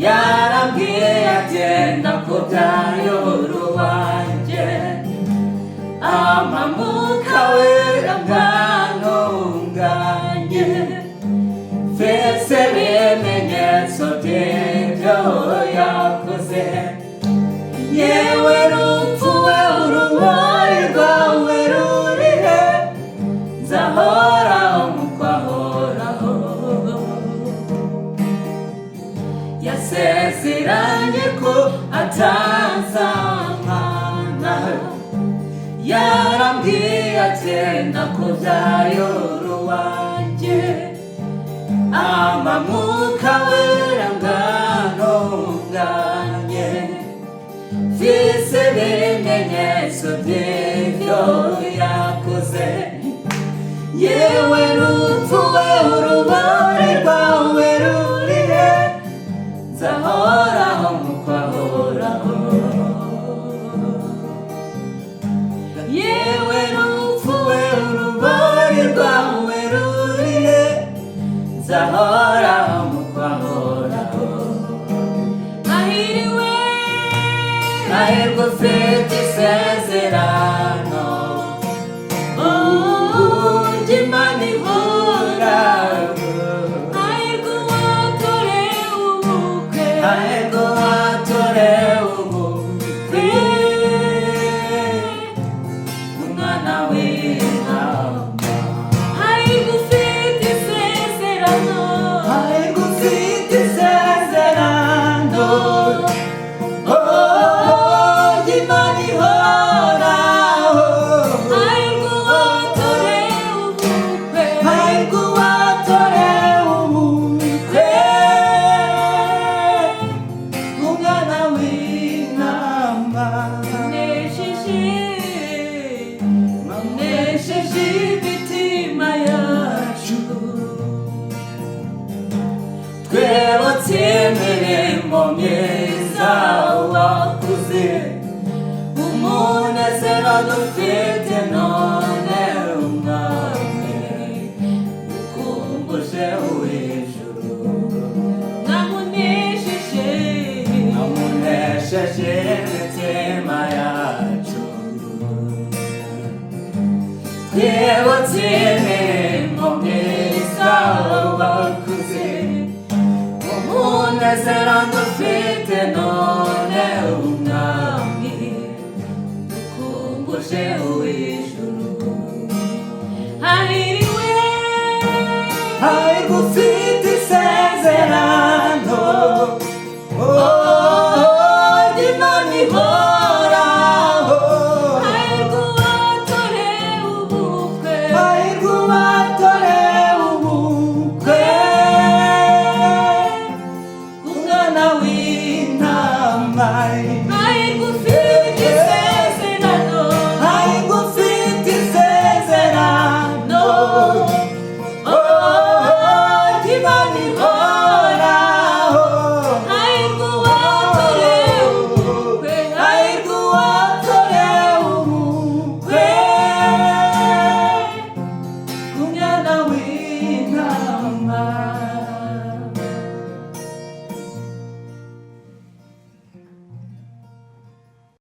yarambwiye agenda kubyayo uruwanjye amamuka wera bwanunganye fese bimenyetso by'ibyo yakoze yewe rupfu we urumuri rwawe rurihe nzahoraho mukwahoraho yasezeranye ko atazankana yarambwiye agenda kubyayo uruwanjye amamuka wera bwanunganye fise bimenyetso by'ibyo yakoze yewe rupfu we urumuri rwawe rurihe nzahoraho mukwahoraho yewe rupfu we urumuri rwawe rurihe nzahoraho mukwahoraho ahiriwe hahirwa ufite isezerano ujya Imana ihoraho hahirwa uwatorewe ubukwe hahirwa uwatorewe ubukwe umwana w'intama hahirwa ufite isezerano hahirwa ufite isezerano Imana ihoraho hahirwa uwatorewe ubukwe hahirwa uwatorewe ubukwe umwana w'intama unesheje imitima yacu twebutse imirimo myiza wakoze umunezero dufite none umwami ukumbuje uw'ijuru namunesheje imitima yacu twibutse imirimo myiza wakoze umunezero dufite none umwami ukumbuje uw'ijuru hahiriwe hahirwa ufite isezerano Imana ihoraho hahirwa uwatorewe ubukwe hahirwa uwatorewe ubukwe umwana w'intama